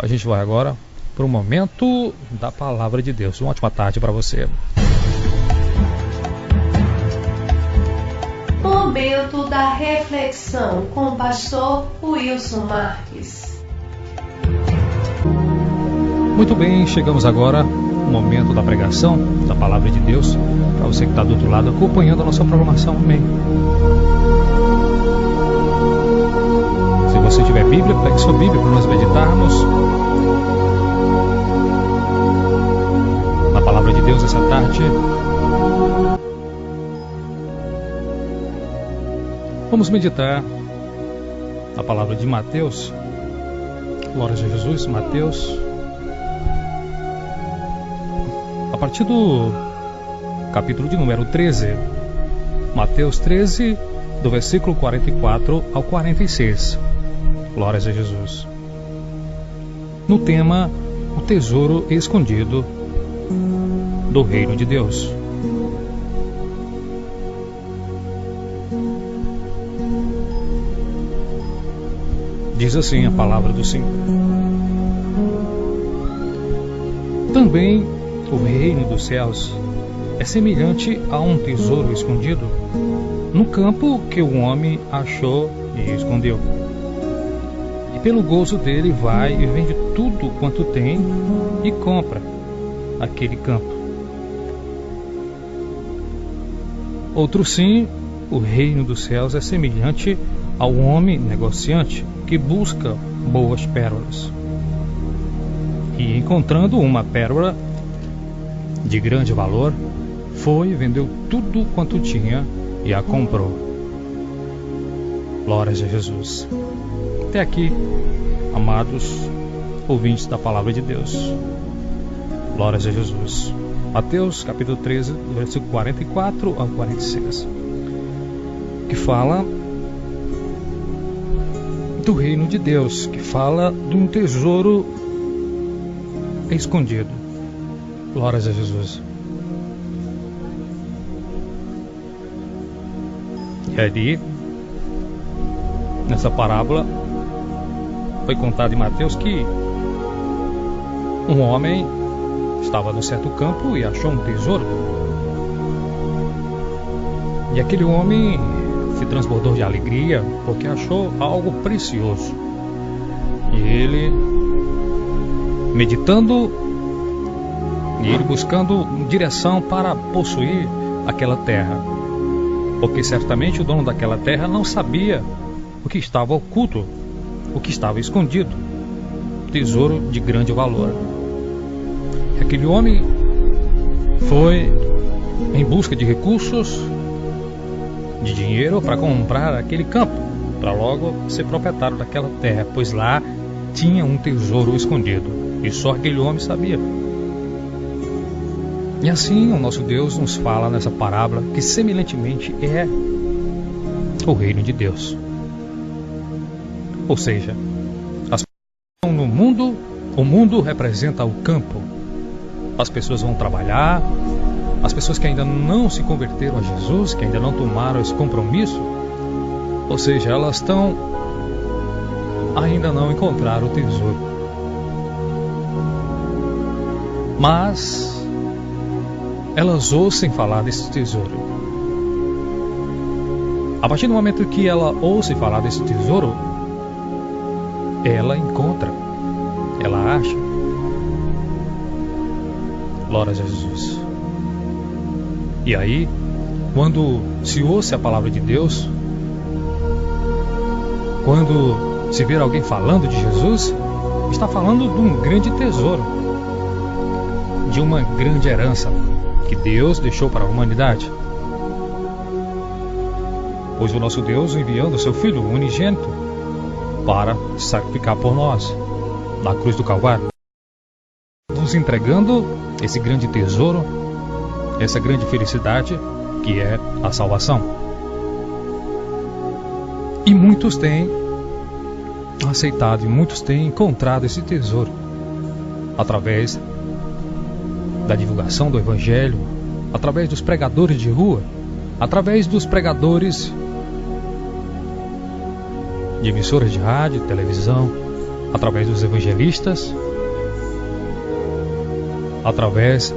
A gente vai agora para o momento da Palavra de Deus. Uma ótima tarde para você. Momento da reflexão com o pastor Wilson Marques. Muito bem, chegamos agora no momento da pregação da Palavra de Deus. Para você que está do outro lado acompanhando a nossa programação, amém. Se você tiver Bíblia, pegue sua Bíblia para nós meditarmos na Palavra de Deus essa tarde. Vamos meditar a palavra de Mateus. Glória a Jesus, Mateus. A partir do capítulo de número 13. Mateus 13, do versículo 44 ao 46. Glórias a Jesus. No tema, o tesouro escondido do reino de Deus. Diz assim a palavra do Senhor. Também o reino dos céus é semelhante a um tesouro escondido no campo que o homem achou e escondeu. E pelo gozo dele vai e vende tudo quanto tem e compra aquele campo. Outro sim, o reino dos céus é semelhante ao homem negociante que busca boas pérolas. E encontrando uma pérola de grande valor, foi e vendeu tudo quanto tinha e a comprou. Glórias a Jesus. Até aqui, amados ouvintes da Palavra de Deus. Glórias a Jesus. Mateus capítulo 13, versículo 44 ao 46. Que fala do reino de Deus, que fala de um tesouro escondido. Glórias a Jesus. E ali, nessa parábola, foi contado em Mateus que um homem estava num certo campo e achou um tesouro. E aquele homem se transbordou de alegria porque achou algo precioso. E ele, meditando, e ele buscando direção para possuir aquela terra, porque certamente o dono daquela terra não sabia o que estava oculto, o que estava escondido, tesouro de grande valor. Aquele homem foi em busca de recursos, de dinheiro para comprar aquele campo, para logo ser proprietário daquela terra, pois lá tinha um tesouro escondido e só aquele homem sabia. E assim o nosso Deus nos fala nessa parábola que semelhantemente é o reino de Deus. Ou seja, as pessoas no mundo, o mundo representa o campo. As pessoas vão trabalhar, as pessoas que ainda não se converteram a Jesus, que ainda não tomaram esse compromisso, ou seja, elas ainda não encontraram o tesouro. Mas elas ousem falar desse tesouro. A partir do momento que ela ouve falar desse tesouro, ela encontra, ela acha. Glórias a Jesus. E aí, quando se ouve a palavra de Deus, quando se vê alguém falando de Jesus, está falando de um grande tesouro, de uma grande herança que Deus deixou para a humanidade. Pois o nosso Deus enviando o seu Filho unigênito para sacrificar por nós na cruz do Calvário, nos entregando esse grande tesouro, essa grande felicidade que é a salvação. E muitos têm aceitado e muitos têm encontrado esse tesouro através da divulgação do Evangelho, através dos pregadores de rua, através dos pregadores de emissoras de rádio, televisão, através dos evangelistas, através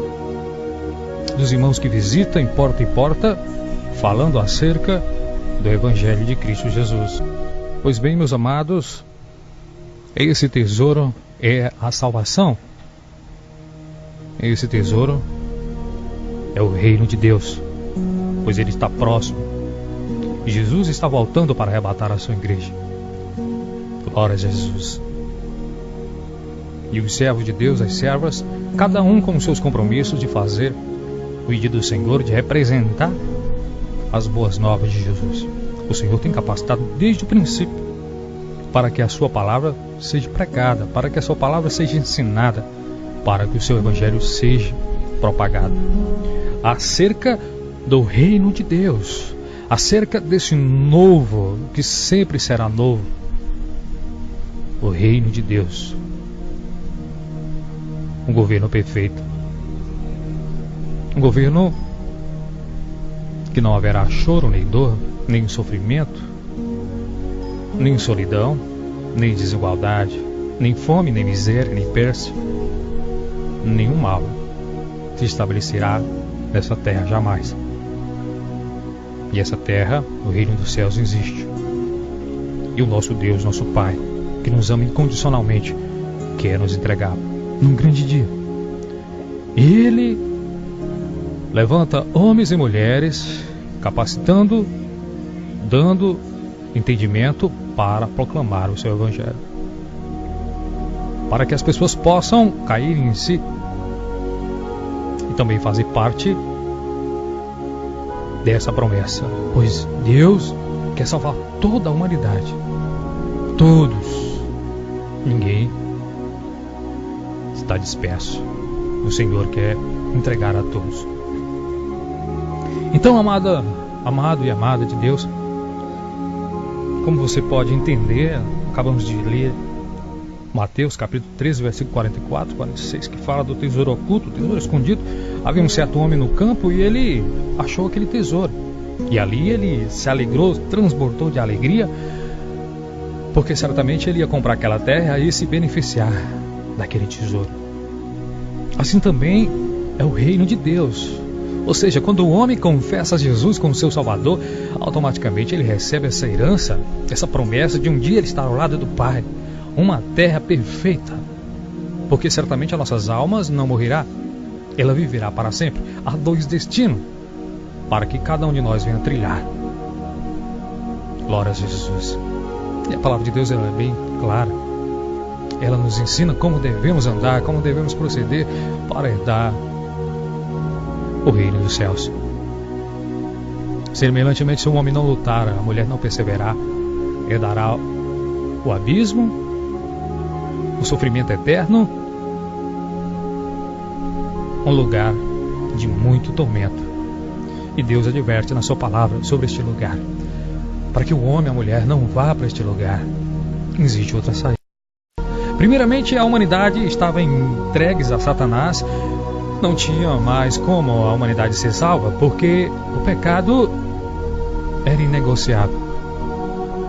dos irmãos que visitam em porta, falando acerca do Evangelho de Cristo Jesus. Pois bem, meus amados, esse tesouro é a salvação. Esse tesouro é o reino de Deus, pois ele está próximo. Jesus está voltando para arrebatar a sua igreja. Glória a Jesus. E os servos de Deus, as servas, cada um com os seus compromissos de fazer o pedido do Senhor, de representar as boas novas de Jesus. O Senhor tem capacitado desde o princípio para que a sua palavra seja pregada, para que a sua palavra seja ensinada, para que o seu evangelho seja propagado. Acerca do reino de Deus, acerca desse novo, que sempre será novo, o reino de Deus. Um governo perfeito. Um governo que não haverá choro, nem dor, nem sofrimento, nem solidão, nem desigualdade, nem fome, nem miséria, nem pérsia. Nenhum mal se estabelecerá nessa terra jamais. E essa terra, o reino dos céus, existe. E o nosso Deus, nosso Pai, que nos ama incondicionalmente, quer nos entregar num grande dia. Ele levanta homens e mulheres, capacitando, dando entendimento para proclamar o seu evangelho, para que as pessoas possam cair em si e também fazer parte dessa promessa, pois Deus quer salvar toda a humanidade, todos, ninguém está disperso. O Senhor quer entregar a todos. Então, amado e amada de Deus, como você pode entender, acabamos de ler Mateus capítulo 13, versículo 44, 46, que fala do tesouro oculto, tesouro escondido. Havia um certo homem no campo e ele achou aquele tesouro. E ali ele se alegrou, transbordou de alegria, porque certamente ele ia comprar aquela terra e se beneficiar daquele tesouro. Assim também é o reino de Deus. Ou seja, quando o homem confessa Jesus como seu Salvador, automaticamente ele recebe essa herança, essa promessa de um dia ele estar ao lado do Pai, uma terra perfeita, porque certamente as nossas almas não morrerá, ela viverá para sempre. Há dois destinos para que cada um de nós venha trilhar. Glória a Jesus. E a palavra de Deus ela é bem clara. Ela nos ensina como devemos andar, como devemos proceder para herdar o reino dos céus. Semelhantemente, se o homem não lutar, a mulher não perseverar, herdará o abismo, o sofrimento eterno, um lugar de muito tormento. E Deus adverte na sua palavra sobre este lugar, para que o homem e a mulher não vá para este lugar. Existe outra saída. Primeiramente, a humanidade estava entregue a Satanás. Não tinha mais como a humanidade ser salva, porque o pecado era inegociável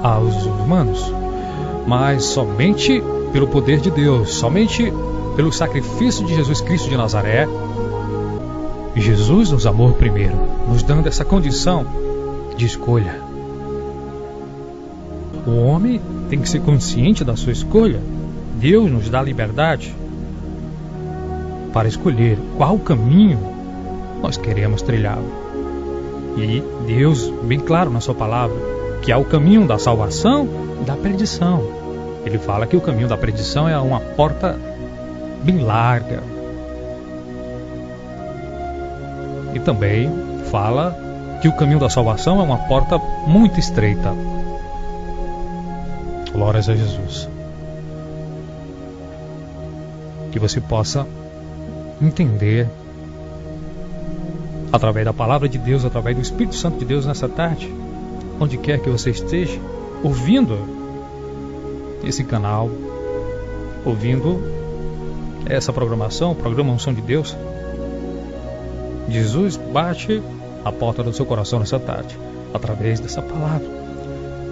aos humanos. Mas somente pelo poder de Deus, somente pelo sacrifício de Jesus Cristo de Nazaré, Jesus nos amou primeiro, nos dando essa condição de escolha. O homem tem que ser consciente da sua escolha. Deus nos dá liberdade para escolher qual caminho nós queremos trilhar. E Deus, bem claro na sua palavra, que há o caminho da salvação e da perdição. Ele fala que o caminho da perdição é uma porta bem larga. E também fala que o caminho da salvação é uma porta muito estreita. Glórias a Jesus. Que você possa entender através da palavra de Deus, através do Espírito Santo de Deus nessa tarde, onde quer que você esteja, ouvindo esse canal, ouvindo essa programação, programa Unção de Deus. Jesus bate a porta do seu coração nessa tarde, através dessa palavra.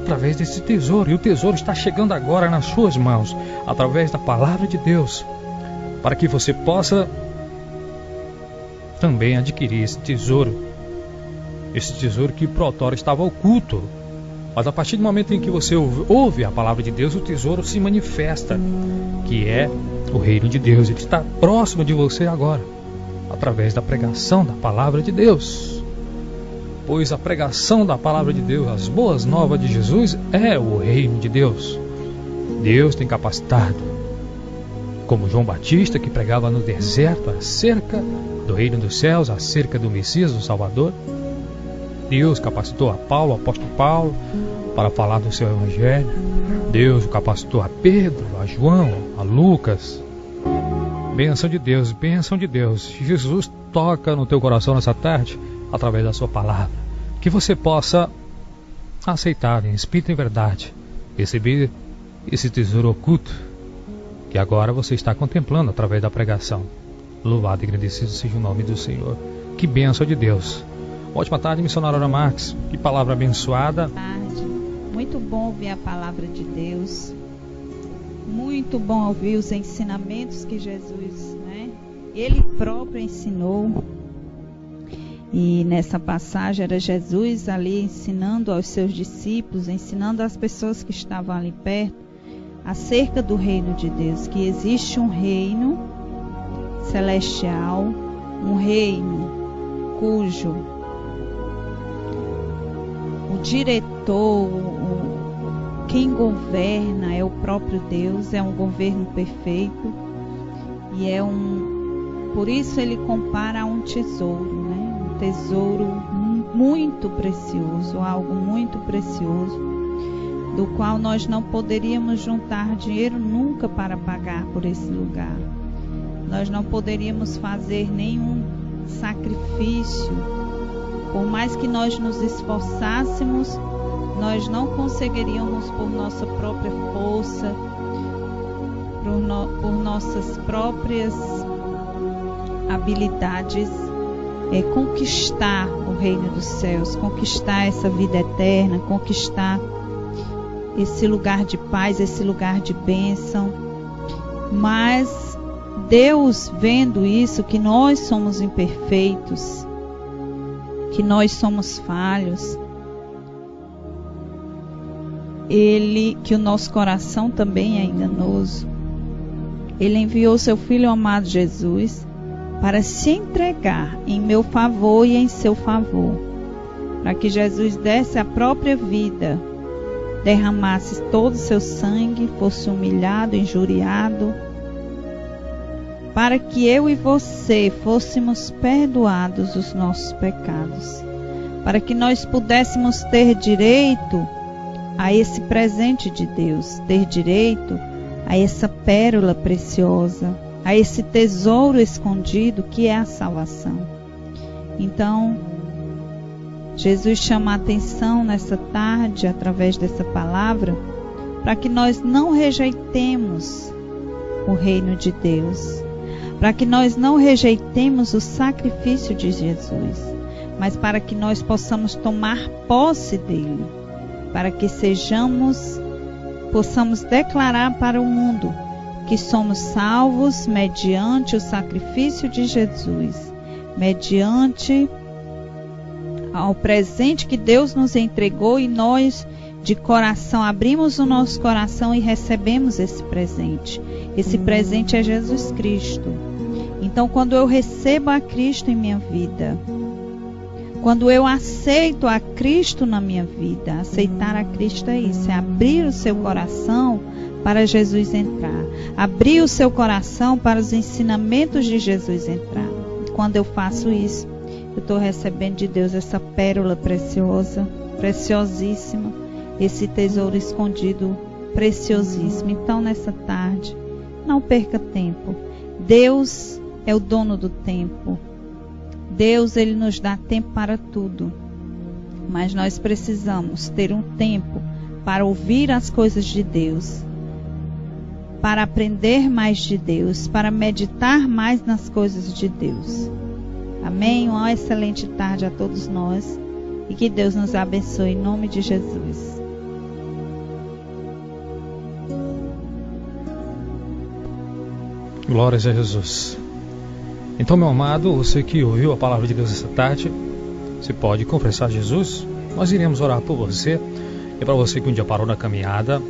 através desse tesouro. E o tesouro está chegando agora nas suas mãos, através da palavra de Deus, para que você possa também adquirir esse tesouro que por outrora estava oculto. Mas a partir do momento em que você ouve a palavra de Deus, o tesouro se manifesta, que é o reino de Deus. Ele está próximo de você agora, através da pregação da palavra de Deus. Pois a pregação da palavra de Deus, as boas novas de Jesus, é o reino de Deus. Deus tem capacitado, como João Batista, que pregava no deserto acerca do reino dos céus, acerca do Messias, do Salvador. Deus capacitou a Paulo, o apóstolo Paulo, para falar do seu evangelho. Deus o capacitou a Pedro, a João, a Lucas. Bênção de Deus, bênção de Deus. Jesus toca no teu coração nessa tarde, através da sua palavra. Que você possa aceitar em espírito e em verdade, receber esse tesouro oculto, que agora você está contemplando através da pregação. Louvado e agradecido seja o nome do Senhor. Que bênção de Deus. Ótima tarde, missionária Marques. Que palavra abençoada. Boa tarde. Muito bom ouvir a palavra de Deus. Muito bom ouvir os ensinamentos que Jesus, Ele próprio ensinou. E nessa passagem era Jesus ali ensinando aos seus discípulos, ensinando às pessoas que estavam ali perto, acerca do reino de Deus, que existe um reino celestial, um reino cujo o diretor, quem governa é o próprio Deus, é um governo perfeito e por isso ele compara a um tesouro, um tesouro muito precioso, algo muito precioso, do qual nós não poderíamos juntar dinheiro nunca para pagar por esse lugar. Nós não poderíamos fazer nenhum sacrifício. Por mais que nós nos esforçássemos, nós não conseguiríamos por nossa própria força, por nossas próprias habilidades, conquistar o reino dos céus, conquistar essa vida eterna, conquistar esse lugar de paz, esse lugar de bênção. Mas Deus, vendo isso, que nós somos imperfeitos, que nós somos falhos, que o nosso coração também é enganoso, Ele enviou seu Filho amado Jesus para se entregar em meu favor e em seu favor, para que Jesus desse a própria vida, derramasse todo o seu sangue, fosse humilhado, injuriado, para que eu e você fôssemos perdoados os nossos pecados, para que nós pudéssemos ter direito a esse presente de Deus, ter direito a essa pérola preciosa, a esse tesouro escondido que é a salvação. Então, Jesus chama a atenção nessa tarde, através dessa palavra, para que nós não rejeitemos o reino de Deus, para que nós não rejeitemos o sacrifício de Jesus, mas para que nós possamos tomar posse dele, para que possamos declarar para o mundo que somos salvos mediante o sacrifício de Jesus, mediante ao presente que Deus nos entregou, e nós de coração abrimos o nosso coração e recebemos esse presente. Esse presente é Jesus Cristo. Então, quando eu recebo a Cristo em minha vida, quando eu aceito a Cristo na minha vida, aceitar a Cristo é isso, é abrir o seu coração para Jesus entrar, abrir o seu coração para os ensinamentos de Jesus entrar. Quando eu faço isso, eu estou recebendo de Deus essa pérola preciosa, preciosíssima, esse tesouro escondido preciosíssimo. Então, nessa tarde, não perca tempo. Deus é o dono do tempo. Deus, Ele nos dá tempo para tudo. Mas nós precisamos ter um tempo para ouvir as coisas de Deus, para aprender mais de Deus, para meditar mais nas coisas de Deus. Amém? Uma excelente tarde a todos nós. E que Deus nos abençoe em nome de Jesus. Glórias a Jesus. Então, meu amado, você que ouviu a palavra de Deus essa tarde, você pode confessar Jesus. Nós iremos orar por você. E para você que um dia parou na caminhada,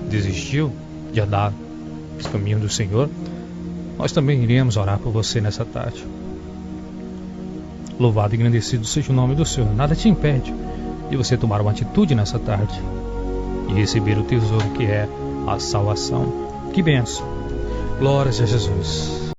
desistiu de andar nos caminhos do Senhor, nós também iremos orar por você nessa tarde. Louvado e engrandecido seja o nome do Senhor. Nada te impede de você tomar uma atitude nessa tarde e receber o tesouro que é a salvação. Que bênção. Glórias a Jesus.